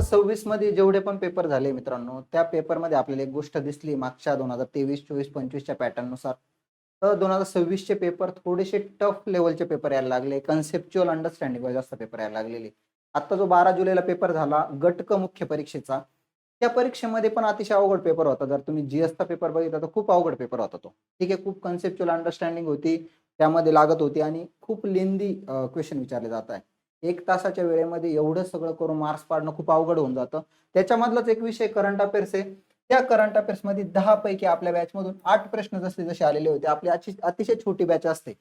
2026 मध्ये जेवढे पण पेपर झाले मित्रांनो, त्या पेपरमध्ये आपल्याला एक गोष्ट दिसली मागच्या 2023, 24, 25च्या पॅटर्न नुसार. तर 2026 चे पेपर थोडेसे टफ लेवलचे पेपर यायला लागले. कन्सेप्च्युअल अंडरस्टँडिंग जास्त पेपर यायला लागलेले. आता जो 12 जुलैला पेपर झाला गट क मुख्य परीक्षेचा, त्या परीक्षेमध्ये पण अतिशय अवघड पेपर होता. जर तुम्ही जीएसचा पेपर बघितला तर खूप अवघड पेपर होता तो. ठीक आहे, खूप कन्सेप्च्युअल अंडरस्टँडिंग होती, त्यामध्ये लागत होती आणि खूप लेंदी क्वेश्चन विचारले जात आहे. 1 तासाच्या वेळेमध्ये एवढं सगळं करून मार्क्स पाडणं खूप अवघड होऊन जातं. त्याच्यामधलाच एक विषय करंट अफेअर्स आहे. त्या करंट अफेअर्समध्ये 10 पैकी आपल्या बॅचमधून 8 प्रश्न जसे आलेले होते. आपली अतिशय छोटी बॅच असते.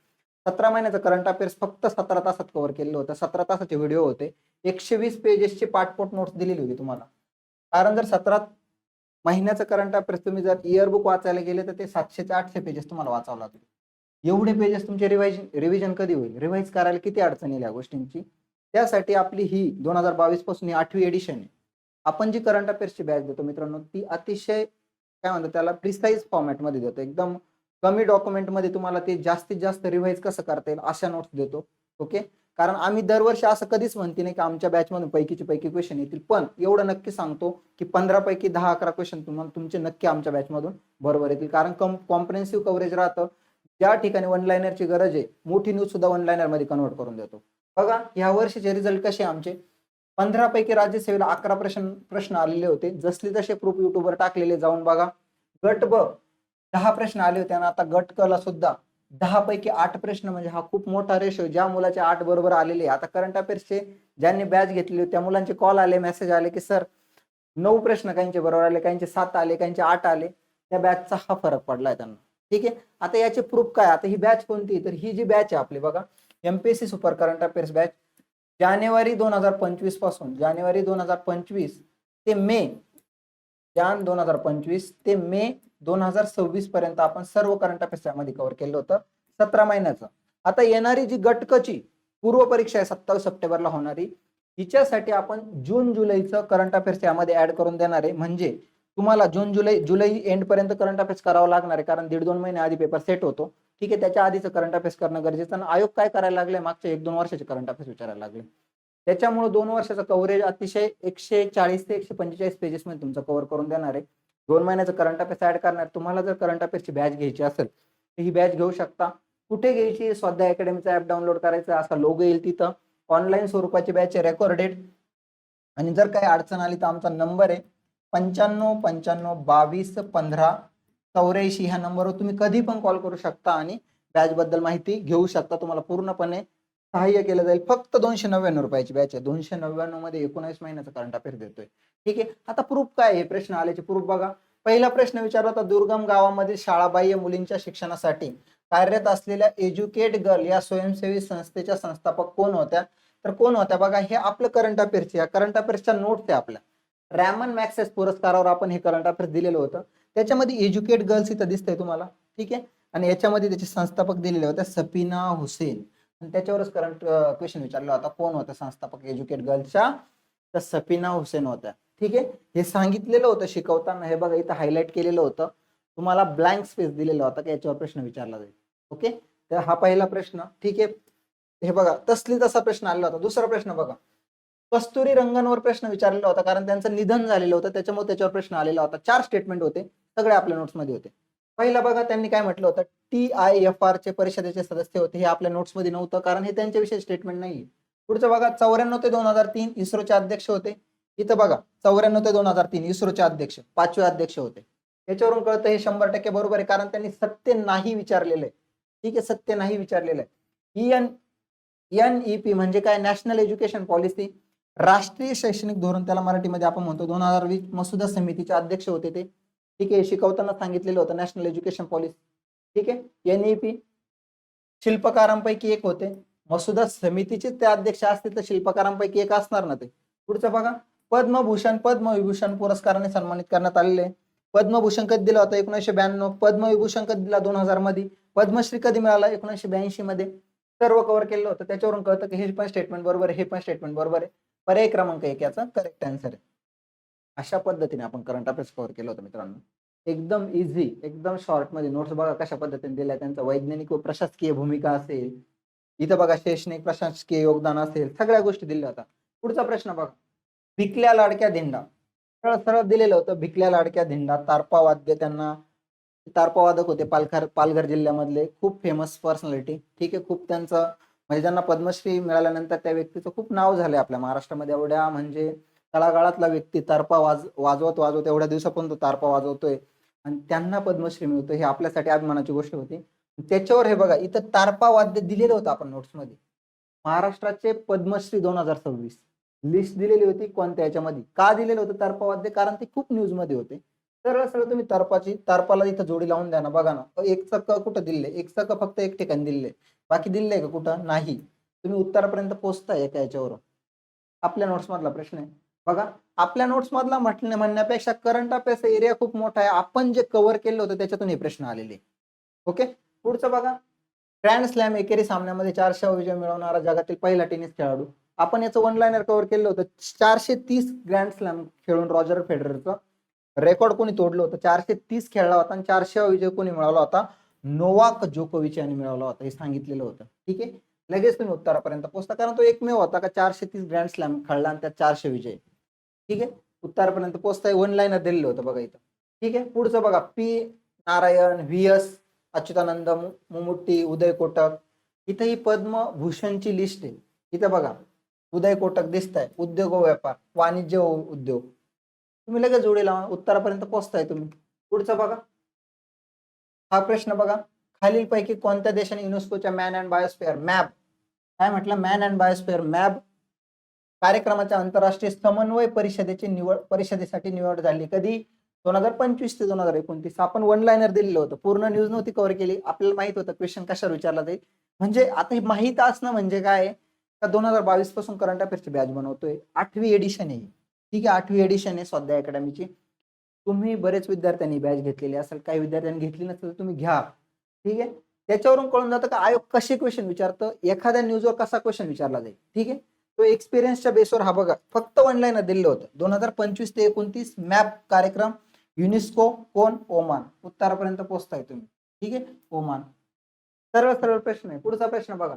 17 महिन्याचं करंट अफेअर्स फक्त 17 तासात कव्हर केलेलं होतं. 17 तासाचे व्हिडिओ होते. 120 पेजेसची पाठपोट नोट्स दिलेली होती तुम्हाला. कारण जर 17 महिन्याचं करंट अफेअर्स तुम्ही जर इयर बुक वाचायला गेले तर ते 700 ते 800 पेजेस तुम्हाला वाचावं लागतील. एवढे पेजेस तुमचे रिव्हिजन कधी होईल? रिवाइज करायला किती अडचण येईल या गोष्टींची? त्यासाठी आपली ही 2022 पासून ही 8वी एडिशन आहे. आपण जी करंट अफेअर्सची बॅच देतो मित्रांनो, ती अतिशय काय म्हणतात त्याला प्रिसाइज फॉर्मॅटमध्ये देतो. एकदम कमी डॉक्युमेंटमध्ये तुम्हाला ते जास्तीत जास्त रिवाइज कसं करता येईल अशा नोट्स देतो. ओके, कारण आम्ही दरवर्षी असं कधीच म्हणते नाही की आमच्या बॅचमधून पैकीचे पैकी क्वेश्चन येतील, पण एवढं नक्की सांगतो की 15 पैकी 10-11 क्वेश्चन तुम्हाला तुमचे नक्की आमच्या बॅचमधून बरोबर येतील. कारण कॉम्प्रिहेन्सिव्ह कव्हरेज राहतं. ज्या ठिकाणी वन लाइनरची गरज आहे, मोठी न्यूज सुद्धा वन लाइनर मध्ये कन्वर्ट करून देतो. बघा या वर्षीचे रिझल्ट कसे आमचे. 15 पैकी राज्यसेवेला 11 प्रश्न आलेले होते. जसले तसे प्रूफ युट्यूबवर टाकलेले, जाऊन बघा. गट ब 10 प्रश्न आले होते आणि आता गट क ला सुद्धा 10 पैकी 8 प्रश्न, म्हणजे हा खूप मोठा रेशो. ज्या मुलाचे 8 बरोबर आलेले, आता करंट अफेअर्सचे ज्यांनी बॅच घेतली त्या मुलांचे कॉल आले, मेसेज आले की सर 9 प्रश्न काहींचे बरोबर आले, काहींचे 7 आले, काहींचे 8 आले. त्या बॅचचा हा फरक पडलाय त्यांना. ठीक आहे, आता याचे प्रूफ काय? आता ही बॅच कोणती? तर ही जी बॅच आहे आपली बघा, MPSC super current affairs batch. जानेवारी 2025 पासून, जानेवारी 2025 ते मे, जान 2025 ते मे 2026 पर्यंत आपण सर्व करंट अफेअर्स यामध्ये कव्हर केलं होतं 17 महिन्याचं. आता येणारी जी गटकची पूर्व परीक्षा आहे 27 सप्टेंबरला होणारी, हिच्यासाठी आपण जून जुलैचं करंट अफेअर्स यामध्ये ऍड करून देणार आहे. म्हणजे तुम्हाला जुलै एंड पर्यंत करंट अफेअर्स करावं लागणार आहे, कारण 1.5-2 महिने आधी पेपर सेट होतो. ठीक आहे, त्याच्या आधीचं करंट अफेअर्स करणं गरजेचं. आणि आयोग काय करायला लागले, मागच्या 1-2 वर्षाचे करंट अफेअर्स विचारायला लागले. त्याच्यामुळे 2 वर्षाचं कव्हरेज अतिशय 140 ते 145 पेजेस मध्ये तुमचं कव्हर करून देणार आहे. 2 महिन्याचं करंट अफेअर्स ऍड करणार. तुम्हाला जर करंट अफेअर्सची बॅच घ्यायची असेल तर ही बॅच घेऊ शकता. कुठे घ्यायची? स्वाध्याय अकॅडमीचा ऍप डाउनलोड करायचा, असा लोगो येईल तिथं. ऑनलाईन स्वरूपाची बॅच आहे, रेकॉर्डेड. आणि जर काही अडचण आली तर आमचा नंबर आहे 95 55 22 15 84. ह्या नंबरवर तुम्ही कधी पण कॉल करू शकता आणि बॅच बद्दल माहिती घेऊ शकता. तुम्हाला पूर्णपणे सहाय्य केलं जाईल. फक्त 299 रुपयाची बॅच आहे. 299 मध्ये 19 महिन्याचा करंट अफेअर्स देतोय. ठीक आहे, आता प्रूफ काय आहे? प्रश्न आल्याचे प्रूफ बघा. पहिला प्रश्न विचारला होता, दुर्गम गावामध्ये शाळाबाह्य मुलींच्या शिक्षणासाठी कार्यरत असलेल्या एज्युकेट गर्ल या स्वयंसेवी संस्थेच्या संस्थापक कोण होत्या? तर कोण होत्या बघा, हे आपलं करंट अफेअर्स, या करंट अफेअर्सच्या नोट्स आहे आपल्या. रॅमन मॅक्सेस पुरस्कारावर आपण हे करंट अफेअर्स दिलेलं होतं. त्याच्यामध्ये एज्युकेट गर्ल्स इथं दिसतंय तुम्हाला. ठीक आहे, आणि याच्यामध्ये त्याचे संस्थापक दिलेले होते सफीना हुसेन. आणि त्याच्यावरच करंट क्वेश्चन विचारला होता, कोण होता संस्थापक एज्युकेट गर्ल्सच्या? तर सफीना हुसेन होत्या. ठीक आहे, हे सांगितलेलं होतं शिकवताना. हे बघा इथं हायलाइट केलेलं होतं. तुम्हाला ब्लँक स्पेस दिलेला होता की याच्यावर प्रश्न विचारला जाईल. ओके, तर हा पहिला प्रश्न. ठीक आहे, हे बघा तसली तसा प्रश्न आलेला होता. दुसरा प्रश्न बघा, कस्तुरी रंगनवर प्रश्न विचारलेला होता, कारण त्यांचं निधन झालेलं होतं त्याच्यामुळे त्याच्यावर प्रश्न आलेला होता. 4 स्टेटमेंट होते, सगळे आपल्या नोट्स मध्ये होते. पहिला बघा त्यांनी काय म्हटलं होतं, TIFR चे परिषदेचे सदस्य होते. हे आपल्या नोट्स मध्ये नव्हतं कारण हे त्यांच्याविषयी स्टेटमेंट नाहीये. पुढचं बघा, 94 ते 2003 इस्रोचे अध्यक्ष होते. इथं बघा 94 ते 2003 इस्रोचे अध्यक्ष, 5वे अध्यक्ष होते. याच्यावरून कळतं हे 100% बरोबर आहे, कारण त्यांनी सत्य नाही विचारलेलं आहे. ठीक आहे, सत्य नाही विचारलेलं आहे. NEP म्हणजे काय? नॅशनल एज्युकेशन पॉलिसी, राष्ट्रीय शैक्षणिक धोरण त्याला मराठीमध्ये आपण म्हणतो. 2020 मसुदा समितीचे अध्यक्ष होते ते. ठीक आहे, शिकवताना सांगितलेलं होतं नॅशनल एज्युकेशन पॉलिसी. ठीक आहे, NEP शिल्पकारांपैकी एक होते. मसुदा समितीचे ते अध्यक्ष असतील तर शिल्पकारांपैकी एक असणार ना ते. पुढचं बघा, पद्मभूषण पद्मविभूषण पुरस्काराने सन्मानित करण्यात आलेले. पद्मभूषण कधी दिला होता? 1992. पद्मविभूषण कधी दिला? 2000 मध्ये. पद्मश्री कधी मिळाला? 1982 मध्ये. सर्व कव्हर केलं होतं. त्याच्यावरून कळतं की हे पण स्टेटमेंट बरोबर आहे, हे पण स्टेटमेंट बरोबर आहे. पर्याय क्रमांक 1 याचा करेक्ट आन्सर आहे. अशा पद्धतीने आपण करंट अफेअर्स कव्हर केलं होतं मित्रांनो. एकदम इझी, एकदम शॉर्ट मध्ये. नोट्स बघा कशा पद्धतीने दिल्या, त्यांचं वैज्ञानिक व प्रशासकीय भूमिका असेल, इथं बघा शैक्षणिक प्रशासकीय योगदान असेल, सगळ्या गोष्टी दिल्या होत्या. पुढचा प्रश्न बघा, भिकल्या लाडक्या धिंडा, सरळ सरळ दिलेलं होतं. भिकल्या लाडक्या धिंडा, तारपा वाद्य, त्यांना तारपा वादक होते, पालघर जिल्ह्यामधले खूप फेमस पर्सनॅलिटी. ठीक आहे, खूप त्यांचं म्हणजे ज्यांना पद्मश्री मिळाल्यानंतर त्या व्यक्तीचं खूप नाव झालंय आपल्या महाराष्ट्रामध्ये. एवढ्या म्हणजे तळागाळातला व्यक्ती तारपा वाजवत वाजवत एवढ्या दिवसापर्यंत तारपा वाजवतोय आणि त्यांना पद्मश्री मिळतो, हे आपल्यासाठी अभिमानाची गोष्ट होती. त्याच्यावर हे बघा, इथं तारपा वाद्य दिलेलं होतं आपण नोट्समध्ये. महाराष्ट्राचे पद्मश्री 2026 लिस्ट दिलेली होती. कोणत्या याच्यामध्ये का दिलेलं होतं तारपा वाद्य? कारण ते खूप न्यूज मध्ये होते. सरळ सरळ तुम्ही तारपाला इथं जोडी लावून द्या ना, बघा ना. एक चक्क कुठं दिले? एक चक्क फक्त एक ठिकाणी दिले, बाकी दिले का कुठं? नाही. तुम्ही उत्तरापर्यंत पोहोचताय एका याच्यावर. आपल्या नोट्स मधला प्रश्न आहे बघा. आपल्या नोट्स मधला म्हणण्यापेक्षा करंट अफेअर्स एरिया खूप मोठा आहे. आपण जे कव्हर केलं होतं त्याच्यातून हे प्रश्न आलेले. ओके, पुढचं बघा. ग्रँड स्लॅम एकेरी सामन्यामध्ये 400 विजय मिळवणारा जगातील पहिला टेनिस खेळाडू. आपण याचं वन लाईनर कव्हर केलं होतं. 430 ग्रँड स्लॅम खेळून रॉजर फेडररचं रेकॉर्ड कोणी तोडलं होतं? 430 खेळला होता आणि 400 विजय कोणी मिळवला होता? नोवाक जोकोविच यांनी मिळवला होता, हे सांगितलेलं होतं. ठीक आहे, लगेच तुम्ही उत्तरापर्यंत पोहोचता, कारण तो एकमेव होता का 430 ग्रँड स्लॅम खेळला आणि त्यात 400 विजय. ठीक आहे, उत्तरापर्यंत पोहोचताय. वन लाईनर दिलेलं होतं बघा इथं. ठीक आहे, पुढचं बघा. P Narayan, V S Achuthanandan, Mammootty, Uday Kotak. इथं ही पद्मभूषणची लिस्ट आहे. इथं बघा, उदय कोटक दिसत आहे, उद्योग व व्यापार, वाणिज्य व उद्योग. तुम्ही लगेच जोडी लावा, उत्तरापर्यंत पोहोचताय तुम्ही. पुढचं बघा. हा प्रश्न बघा. खालीलपैकी कोणत्या देशाने युनेस्कोच्या मॅन अँड बायोस्फिअर मॅप, काय म्हटलं? मॅन अँड बायोस्फिअर मॅप कार्यक्रमाच्या आंतरराष्ट्रीय समन्वय परिषदेसाठी निवड झाली कधी? 2025 ते 2029. आपण वन लाईनर दिलेलं होतं, पूर्ण न्यूज नव्हती कव्हर केली. आपल्याला माहित होतं क्वेश्चन कशावर विचारला जाईल. म्हणजे आता हे माहित असणं म्हणजे काय का 2022 पासून करंट अफेअर्सची बॅच बनवतोय. 8वी एडिशन आहे. ठीक आहे, 8वी एडिशन आहे स्वाध्याय अकॅडमीची. तुम्ही बरेच विद्यार्थ्यांनी बॅच घेतलेली असेल, काही विद्यार्थ्यांनी घेतली नसेल तर तुम्ही घ्या. ठीक आहे, त्याच्यावरून कळून जातं का आयोग कसे क्वेश्चन विचारतं, एखाद्या न्यूजवर कसा क्वेश्चन विचारला जाईल. ठीक आहे, तो एक्सपिरियन्सच्या बेसवर हा बघा. फक्त वन लाईनर दिलं होतं. 2025 ते 29 मॅप कार्यक्रम युनेस्को, कोण? ओमान. उत्तरापर्यंत पोहोचताय तुम्ही. ठीक आहे, ओमान. सरळ सरळ प्रश्न आहे. पुढचा प्रश्न बघा.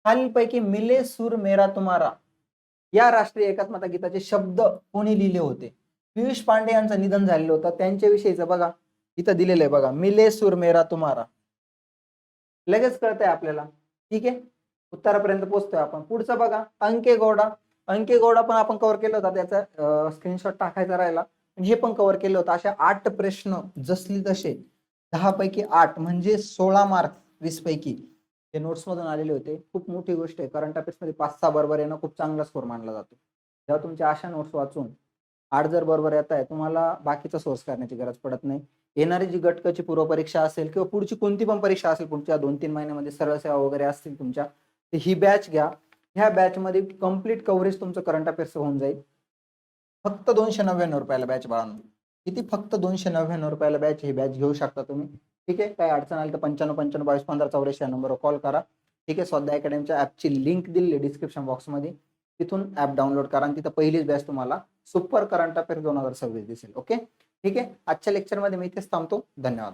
खालीलपैकी मिले सूर मेरा तुम्हारा या राष्ट्रीय एकात्मता गीताचे शब्द कोणी लिहिले होते? पियुष पांडे यांचं निधन झालेलं होतं, त्यांच्याविषयीचं बघा इथं दिलेलं आहे बघा. मिले सूर मेरा तुम्हारा. लगेच कळतंय आपल्याला. ठीक आहे, उत्तरापर्यंत पोहोचतोय आपण. पुढचं बघा. अंके गौडा. अंके गौडा पण आपण कव्हर केलं होतं, त्याचा स्क्रीनशॉट टाकायचा राहिला. हे पण कव्हर केलं होतं. अशा 8 प्रश्न जसली तसे 10 पैकी 8 म्हणजे 16 मार्क 20 पैकी ते नोट्स मधून आलेले होते. खूप मोठी गोष्ट आहे. करंट अफेअर्स मध्ये 5-6 बरोबर येणं खूप चांगला स्कोर मानला जातो. जेव्हा तुमच्या अशा नोट्स वाचून 8 जर बरोबर येत आहे, तुम्हाला बाकीचा सोर्स करण्याची गरज पडत नाही. येणारी जी गटकची पूर्वपरीक्षा असेल किंवा पुढची कोणती पण परीक्षा असेल, पुढच्या 2-3 महिन्यामध्ये सरळ सेवा वगैरे असतील तुमच्या, तर ही बॅच घ्या. ह्या बॅच मध्ये कम्प्लीट कव्हरेज तुमचं करंट अफेअर्स होऊन जाईल. फक्त 299 रुपयाला बॅच बाळांनो. किती? फक्त 299 रुपयाला बॅच. ही बॅच घेऊ शकता तुम्ही. ठीक आहे, काय अडचण आली तर 95 55 22 15 84 या नंबरवर कॉल करा. ठीक आहे, स्वाध्याय अकॅडमीच्या ऍपची लिंक दिली डिस्क्रिप्शन बॉक्समध्ये, तिथून ऍप डाउनलोड करा आणि तिथं पहिलीच बॅच तुम्हाला सुपर करंट अफेअर्स 2026 दिसेल. ओके, ठीक आहे. आजच्या लेक्चरमध्ये मी इथेच थांबतो. धन्यवाद.